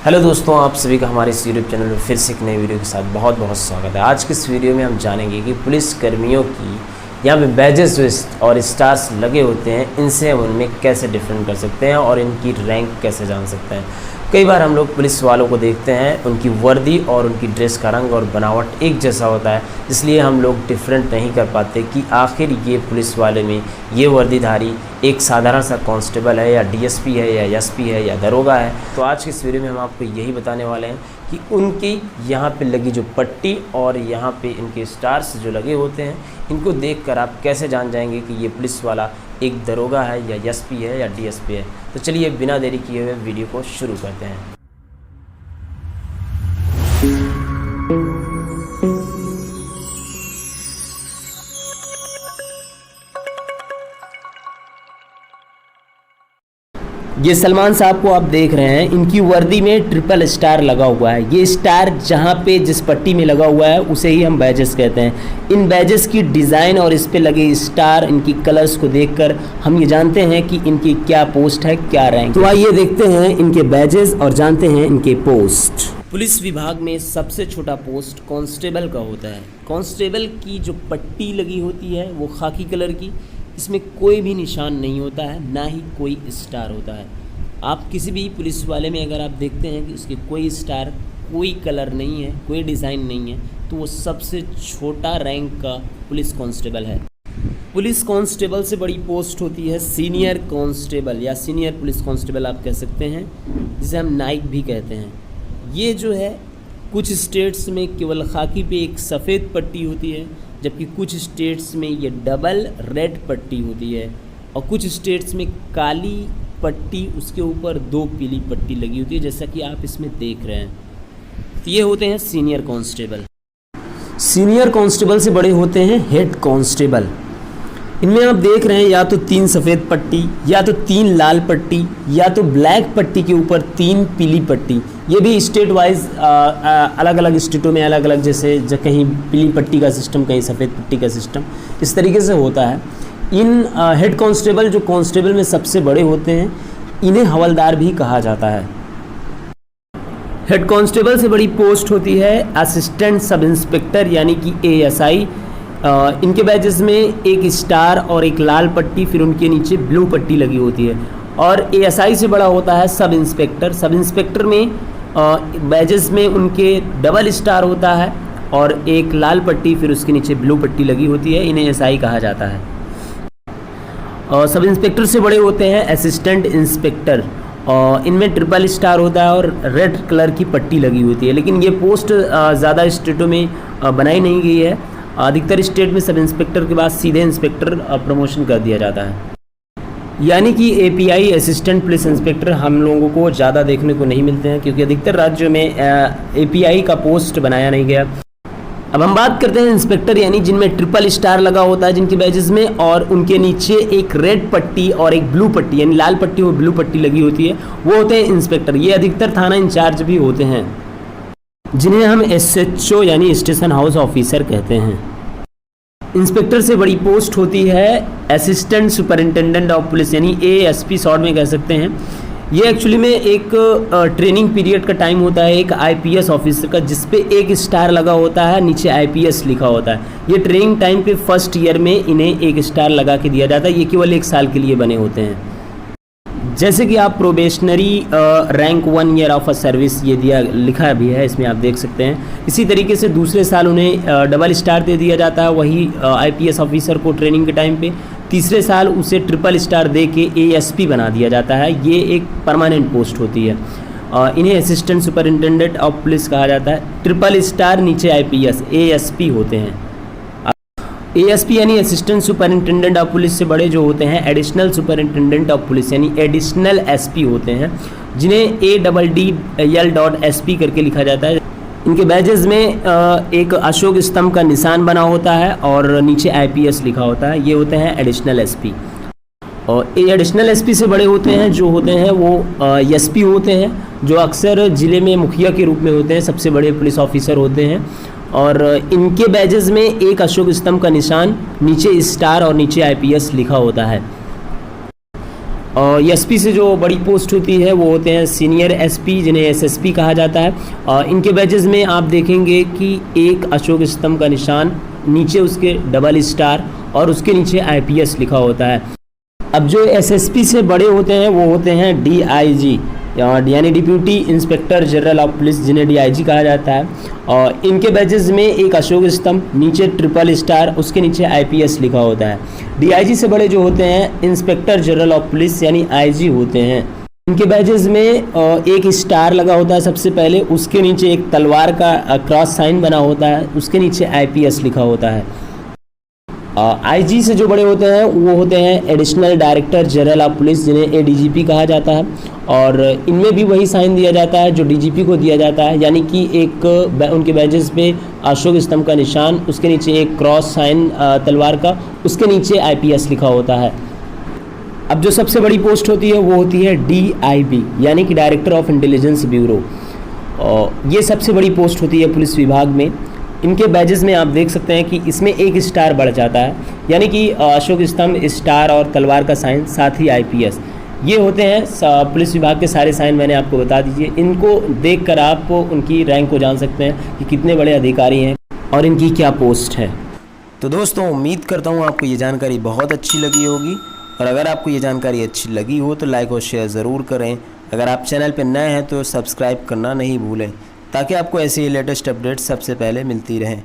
Hello दोस्तों, आप सभी का हमारे इस यूट्यूब चैनल में फिर से एक नई वीडियो के साथ बहुत बहुत स्वागत है। आज की इस वीडियो में हम जानेंगे कि पुलिस कर्मियों की यहाँ पे बैजेस और स्टार्स लगे होते हैं, इनसे हम उनमें कैसे डिफरेंट कर सकते हैं और इनकी रैंक कैसे जान सकते हैं। कई बार हम लोग पुलिस वालों को देखते हैं, उनकी वर्दी और उनकी ड्रेस का रंग और बनावट एक जैसा होता है, इसलिए हम लोग डिफरेंट नहीं कर पाते कि आखिर ये पुलिस वाले में ये वर्दीधारी एक साधारण सा कांस्टेबल है या डीएसपी है या एसपी है या दरोगा है। तो आज की इस वीडियो में हम आपको यही बताने वाले हैं कि उनकी यहाँ पे लगी जो पट्टी और यहाँ पे इनके स्टार्स जो लगे होते हैं, इनको देखकर आप कैसे जान जाएंगे कि ये पुलिस वाला एक दरोगा है या एसपी है या डीएसपी है। तो चलिए बिना देरी किए हुए वीडियो को शुरू करते हैं। ये सलमान साहब को आप देख रहे हैं, इनकी वर्दी में ट्रिपल स्टार लगा हुआ है। ये स्टार जहाँ पे जिस पट्टी में लगा हुआ है उसे ही हम बैजेस कहते हैं। इन बैजेस की डिज़ाइन और इस पे लगे स्टार, इनकी कलर्स को देखकर हम ये जानते हैं कि इनकी क्या पोस्ट है, क्या रैंक। तो आइए देखते हैं इनके बैजेस और जानते हैं इनके पोस्ट। पुलिस विभाग में सबसे छोटा पोस्ट कांस्टेबल का होता है। कांस्टेबल की जो पट्टी लगी होती है वो खाकी कलर की, इसमें कोई भी निशान नहीं होता है, ना ही कोई स्टार होता है। आप किसी भी पुलिस वाले में अगर आप देखते हैं कि उसके कोई स्टार, कोई कलर नहीं है, कोई डिज़ाइन नहीं है, तो वो सबसे छोटा रैंक का पुलिस कांस्टेबल है। पुलिस कांस्टेबल से बड़ी पोस्ट होती है सीनियर कांस्टेबल या सीनियर पुलिस कांस्टेबल आप कह सकते हैं, जिसे हम नाइक भी कहते हैं। ये जो है कुछ स्टेट्स में केवल खाकी पे एक सफ़ेद पट्टी होती है, जबकि कुछ स्टेट्स में ये डबल रेड पट्टी होती है और कुछ स्टेट्स में काली पट्टी उसके ऊपर 2 पीली पट्टी लगी होती है, जैसा कि आप इसमें देख रहे हैं। तो ये होते हैं सीनियर कांस्टेबल। सीनियर कांस्टेबल से बड़े होते हैं हेड कांस्टेबल। इनमें आप देख रहे हैं या तो 3 सफ़ेद पट्टी, या तो 3 लाल पट्टी, या तो ब्लैक पट्टी के ऊपर 3 पीली पट्टी। ये भी स्टेट वाइज अलग अलग स्टेटों में अलग अलग, जैसे कहीं पीली पट्टी का सिस्टम, कहीं सफ़ेद पट्टी का सिस्टम, इस तरीके से होता है। इन हेड कांस्टेबल जो कांस्टेबल में सबसे बड़े होते हैं, इन्हें हवलदार भी कहा जाता है। हेड कांस्टेबल से बड़ी पोस्ट होती है असिस्टेंट सब इंस्पेक्टर यानी कि एएसआई। इनके बैजेस में एक स्टार और एक लाल पट्टी, फिर उनके नीचे ब्लू पट्टी लगी होती है। और एएसआई से बड़ा होता है सब इंस्पेक्टर। सब इंस्पेक्टर में बैजेस में उनके डबल स्टार होता है और एक लाल पट्टी, फिर उसके नीचे ब्लू पट्टी लगी होती है। इन्हें एसआई कहा जाता है। और सब इंस्पेक्टर से बड़े होते हैं असिस्टेंट इंस्पेक्टर, और इनमें ट्रिपल स्टार होता है और रेड कलर की पट्टी लगी होती है। लेकिन ये पोस्ट ज़्यादा स्टेटों में बनाई नहीं गई है। अधिकतर स्टेट में सब इंस्पेक्टर के बाद सीधे इंस्पेक्टर प्रमोशन कर दिया जाता है। यानी कि एपीआई असिस्टेंट पुलिस इंस्पेक्टर हम लोगों को ज़्यादा देखने को नहीं मिलते हैं, क्योंकि अधिकतर राज्यों में एपीआई का पोस्ट बनाया नहीं गया। अब हम बात करते हैं इंस्पेक्टर, यानी जिनमें ट्रिपल स्टार लगा होता है जिनके बैजेस में, और उनके नीचे एक रेड पट्टी और एक ब्लू पट्टी यानी लाल पट्टी और ब्लू पट्टी लगी होती है, वो होते हैं इंस्पेक्टर। ये अधिकतर थाना इंचार्ज भी होते हैं, जिन्हें हम एसएचओ यानी स्टेशन हाउस ऑफिसर कहते हैं। इंस्पेक्टर से बड़ी पोस्ट होती है असिस्टेंट सुपरिटेंडेंट ऑफ पुलिस यानी एएसपी शॉर्ट में कह सकते हैं। ये एक्चुअली में एक ट्रेनिंग पीरियड का टाइम होता है एक आईपीएस ऑफिसर का, जिसपे एक स्टार लगा होता है, नीचे आईपीएस लिखा होता है। ये ट्रेनिंग टाइम पे फर्स्ट ईयर में इन्हें एक स्टार लगा के दिया जाता है। ये केवल 1 साल के लिए बने होते हैं। जैसे कि आप probationary rank 1 year of a service ये दिया लिखा भी है, इसमें आप देख सकते हैं। इसी तरीके से दूसरे साल उन्हें डबल स्टार दे दिया जाता है, वही आईपीएस ऑफिसर को ट्रेनिंग के टाइम पे। तीसरे साल उसे ट्रिपल स्टार दे के एएसपी बना दिया जाता है। ये एक परमानेंट पोस्ट होती है। इन्हें असिस्टेंट सुपरिटेंडेंट ऑफ पुलिस कहा जाता है। ट्रिपल स्टार नीचे आईपीएस एएसपी होते हैं। एएसपी यानी असिस्टेंट सुपरिटेंडेंट ऑफ पुलिस से बड़े जो होते हैं एडिशनल सुपरिटेंडेंट ऑफ पुलिस यानी एडिशनल एसपी होते हैं, जिन्हें ADDL.SP करके लिखा जाता है। इनके बैजेस में एक अशोक स्तंभ का निशान बना होता है और नीचे आईपीएस लिखा होता है। ये होते हैं एडिशनल एसपी। और ये एडिशनल एसपी से बड़े होते हैं जो होते हैं वो एसपी होते हैं, जो अक्सर ज़िले में मुखिया के रूप में होते हैं, सबसे बड़े पुलिस ऑफिसर होते हैं। और इनके बैजेस में एक अशोक स्तंभ का निशान, नीचे स्टार और नीचे आईपीएस लिखा होता है। और एसपी से जो बड़ी पोस्ट होती है वो होते हैं सीनियर एसपी, जिन्हें एसएसपी कहा जाता है। और इनके बैजेस में आप देखेंगे कि एक अशोक स्तंभ का निशान, नीचे उसके डबल स्टार और उसके नीचे आईपीएस लिखा होता है। अब जो एसएसपी से बड़े होते हैं वो होते हैं डीआईजी, यानी deputy inspector general of police, जिन्हें डीआईजी कहा जाता है। और इनके बैजेस में एक अशोक स्तंभ, नीचे ट्रिपल स्टार, उसके नीचे आईपीएस लिखा होता है। डीआईजी से बड़े जो होते हैं इंस्पेक्टर जनरल ऑफ पुलिस यानी आईजी होते हैं। इनके बैजेस में एक स्टार लगा होता है सबसे पहले, उसके नीचे एक तलवार का क्रॉस साइन बना होता है, उसके नीचे आईपीएस लिखा होता है। आईजी से जो बड़े होते हैं वो होते हैं additional director general of police, जिन्हें एडीजीपी कहा जाता है। और इनमें भी वही साइन दिया जाता है जो डीजीपी को दिया जाता है, यानी कि एक उनके बैजेस पे अशोक स्तंभ का निशान, उसके नीचे एक क्रॉस साइन तलवार का, उसके नीचे आईपीएस लिखा होता है। अब जो सबसे बड़ी पोस्ट होती है वो होती है डीआईबी, यानी कि डायरेक्टर ऑफ इंटेलिजेंस ब्यूरो। ये सबसे बड़ी पोस्ट होती है पुलिस विभाग में। इनके बैजेस में आप देख सकते हैं कि इसमें एक स्टार बढ़ जाता है, यानी कि अशोक स्तंभ, स्टार और तलवार का साइन, साथ ही आईपीएस। ये होते हैं पुलिस विभाग के सारे साइन, मैंने आपको बता दीजिए। इनको देखकर आप उनकी रैंक को जान सकते हैं कि कितने बड़े अधिकारी हैं और इनकी क्या पोस्ट है। तो दोस्तों, उम्मीद करता हूँ आपको ये जानकारी बहुत अच्छी लगी होगी, और अगर आपको ये जानकारी अच्छी लगी हो तो लाइक और शेयर ज़रूर करें। अगर आप चैनल पर नए हैं तो सब्सक्राइब करना नहीं भूलें, ताकि आपको ऐसे ही लेटेस्ट अपडेट्स सबसे पहले मिलती रहें।